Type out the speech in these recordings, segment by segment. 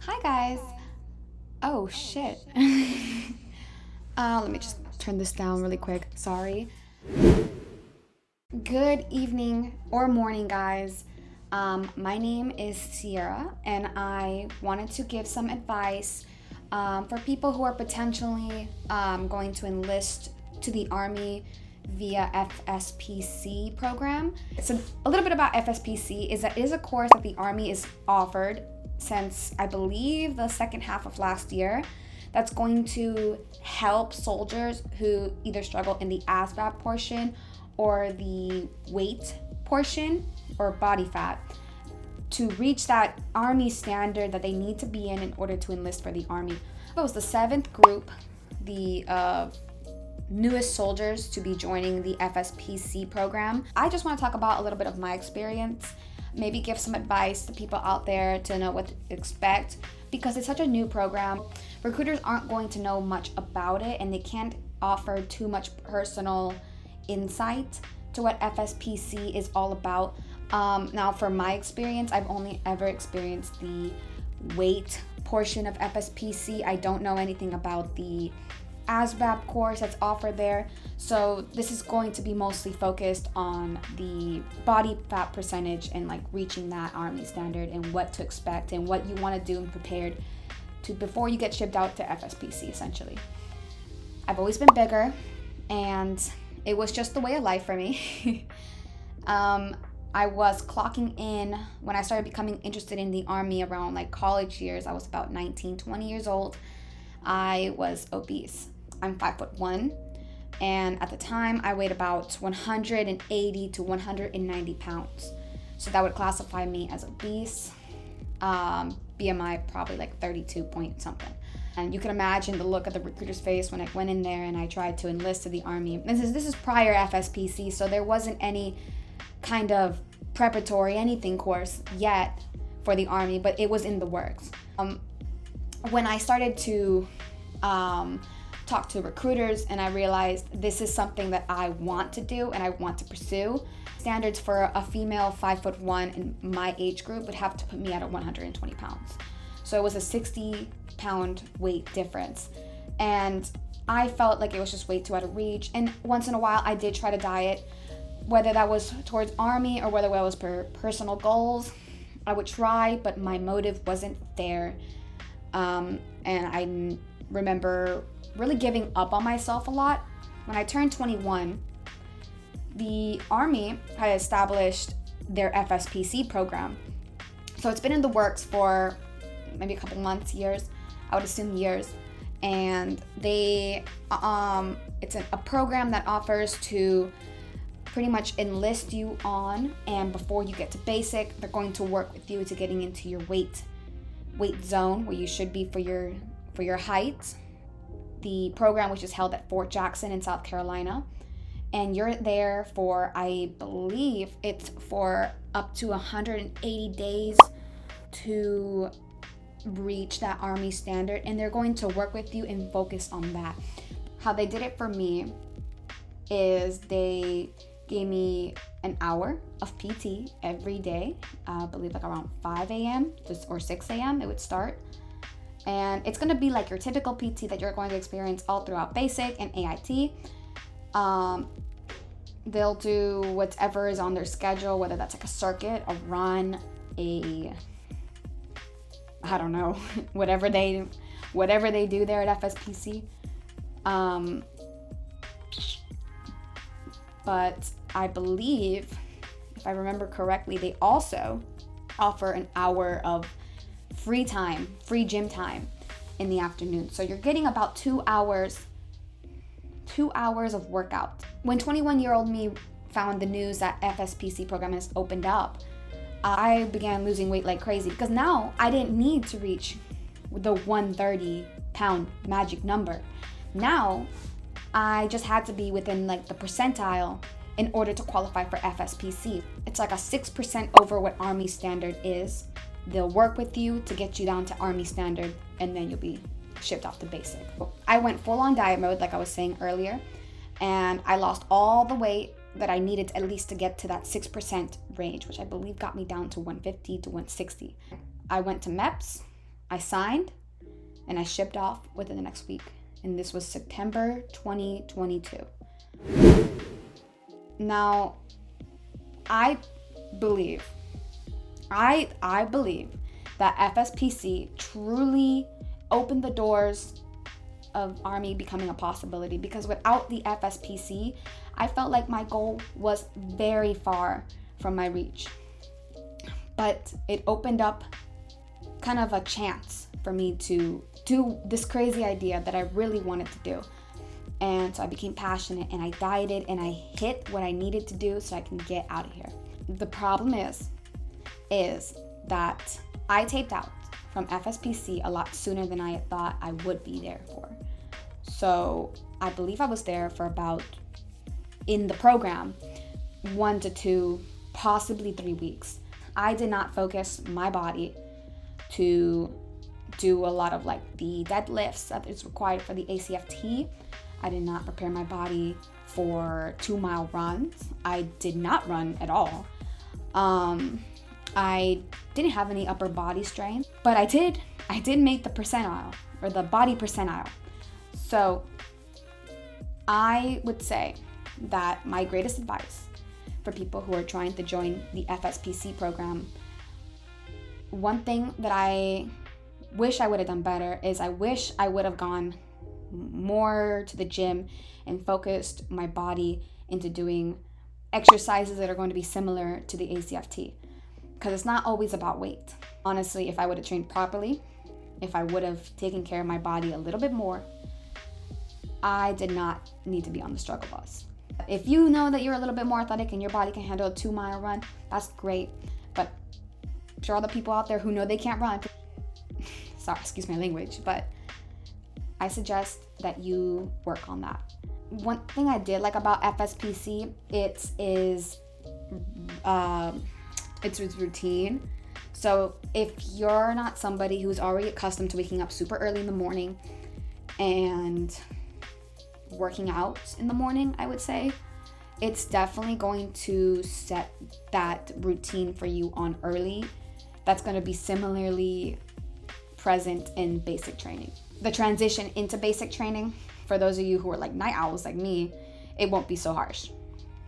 Hi guys. Oh shit. Let me just turn this down really quick. Sorry. Good evening or morning, guys. My name is Sierra, and I wanted to give some advice for people who are potentially going to enlist to the Army via FSPC program. So a little bit about FSPC is that it is a course that the Army is offered since I believe the second half of last year, that's going to help soldiers who either struggle in the ASVAB portion or the weight portion or body fat to reach that Army standard that they need to be in order to enlist for the Army. It was the seventh group, the newest soldiers to be joining the FSPC program. I just want to talk about a little bit of my experience, maybe give some advice to people out there to know what to expect, because it's such a new program. Recruiters aren't going to know much about it, and they can't offer too much personal insight to what FSPC is all about. Now, from my experience, I've only ever experienced the weight portion of FSPC. I don't know anything about the ASVAB course that's offered there. So this is going to be mostly focused on the body fat percentage and like reaching that Army standard and what to expect and what you want to do and prepared to before you get shipped out to FSPC, essentially. I've always been bigger, and it was just the way of life for me. I was clocking in when I started becoming interested in the Army around like college years. I was about 19, 20 years old. I was obese. I'm 5'1", and at the time I weighed about 180 to 190 pounds. So that would classify me as obese. BMI probably like 32 point something. And you can imagine the look of the recruiter's face when I went in there and I tried to enlist to the Army. This is prior FSPC, so there wasn't any kind of preparatory anything course yet for the Army, but it was in the works. When I started to talk to recruiters and I realized this is something that I want to do and I want to pursue, standards for a female 5'1" in my age group would have to put me at 120 pounds. So it was a 60-pound weight difference. And I felt like it was just way too out of reach. And once in a while, I did try to diet, whether that was towards Army or whether that was for personal goals. I would try, but my motive wasn't there. And I remember really giving up on myself a lot. When I turned 21, the Army had established their FSPC program. So it's been in the works for maybe a couple months, years. I would assume years. And they, it's a program that offers to pretty much enlist you on, and before you get to basic, they're going to work with you to getting into your weight zone where you should be for your height. The program, which is held at Fort Jackson in South Carolina, and you're there for, I believe it's for up to 180 days to reach that Army standard, and they're going to work with you and focus on that. How they did it for me is they gave me an hour of PT every day. I believe like around 5 a.m. or 6 a.m. it would start. And it's going to be like your typical PT that you're going to experience all throughout basic and AIT. They'll do whatever is on their schedule, whether that's like a circuit, a run, I don't know, whatever they do there at FSPC. But I believe, if I remember correctly, they also offer an hour of free gym time in the afternoon. So you're getting about 2 hours of workout. When 21-year-old me found the news that FSPC program has opened up, I began losing weight like crazy, because now I didn't need to reach the 130 pound magic number. Now I just had to be within like the percentile in order to qualify for FSPC. It's like a 6% over what Army standard is. They'll work with you to get you down to Army standard, and then you'll be shipped off to basic. I went full on diet mode, like I was saying earlier, and I lost all the weight that I needed at least to get to that 6% range, which I believe got me down to 150 to 160. I went to MEPS I signed and I shipped off within the next week. And this was September 2022. Now, I believe that FSPC truly opened the doors of Army becoming a possibility, because without the FSPC, I felt like my goal was very far from my reach. But it opened up kind of a chance for me to do this crazy idea that I really wanted to do. And so I became passionate and I dieted and I hit what I needed to do so I can get out of here. The problem is that I taped out from FSPC a lot sooner than I had thought I would be there for. So I believe I was there for about, in the program, 1 to 2, possibly 3 weeks. I did not focus my body to do a lot of like the deadlifts that is required for the ACFT. I did not prepare my body for 2-mile runs. I did not run at all. I didn't have any upper body strength, but I did make the percentile, or the body percentile. So I would say that my greatest advice for people who are trying to join the FSPC program, one thing that I wish I would have done better is I wish I would have gone more to the gym and focused my body into doing exercises that are going to be similar to the ACFT, because it's not always about weight. Honestly, if I would have trained properly, if I would have taken care of my body a little bit more, I did not need to be on the struggle bus. If you know that you're a little bit more athletic and your body can handle a 2-mile run, that's great. But for all the people out there who know they can't run, sorry, excuse my language, but I suggest that you work on that. One thing I did like about FSPC, it's its routine. So if you're not somebody who's already accustomed to waking up super early in the morning and working out in the morning, I would say it's definitely going to set that routine for you on early. That's going to be similarly present in basic training. The transition into basic training, for those of you who are like night owls like me, it won't be so harsh.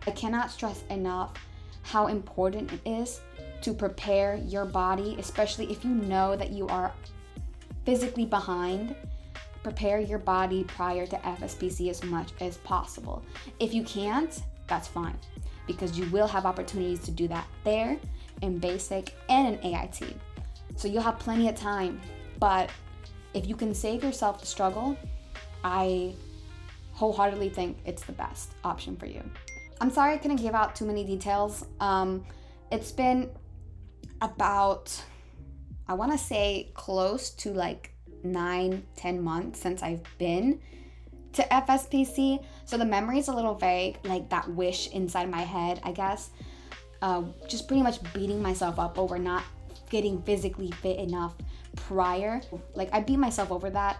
I cannot stress enough how important it is to prepare your body, especially if you know that you are physically behind. Prepare your body prior to FSPC as much as possible. If you can't, that's fine, because you will have opportunities to do that there in basic and in AIT. So you'll have plenty of time, but if you can save yourself the struggle, I wholeheartedly think it's the best option for you. I'm sorry I couldn't give out too many details. It's been about, I want to say close to like 9-10 months since I've been to FSPC, so the memory is a little vague, like that wish inside my head, I guess. Just pretty much beating myself up over not getting physically fit enough prior. Like I beat myself over that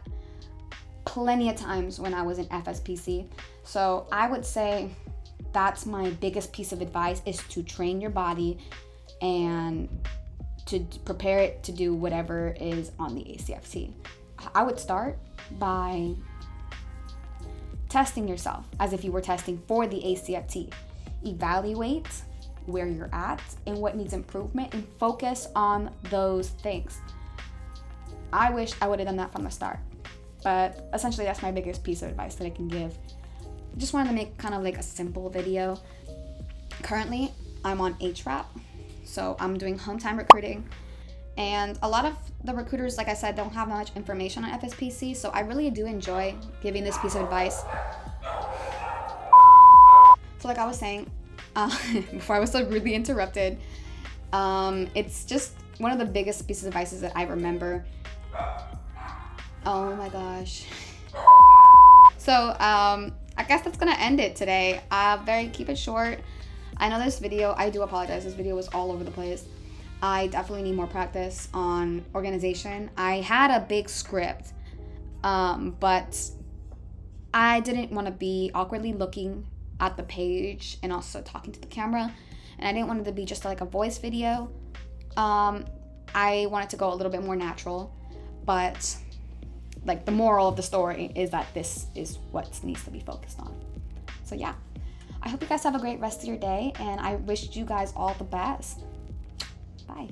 plenty of times when I was in FSPC. So I would say that's my biggest piece of advice, is to train your body and to prepare it to do whatever is on the ACFT. I would start by testing yourself as if you were testing for the ACFT. Evaluate where you're at and what needs improvement and focus on those things. I wish I would have done that from the start, but essentially that's my biggest piece of advice that I can give. I just wanted to make kind of like a simple video. Currently, I'm on HRAP, so I'm doing home time recruiting, and a lot of the recruiters, like I said, don't have much information on FSPC, so I really do enjoy giving this piece of advice. So like I was saying, before I was so rudely interrupted, it's just one of the biggest pieces of advice that I remember. Oh my gosh. So I guess that's gonna end it today. Keep it short. I know this video, I do apologize, this video was all over the place. I definitely need more practice on organization. I had a big script, but I didn't want to be awkwardly looking at the page and also talking to the camera, and I didn't want it to be just like a voice video. I wanted to go a little bit more natural, But like the moral of the story is that this is what needs to be focused on. So yeah, I hope you guys have a great rest of your day, and I wish you guys all the best. Bye.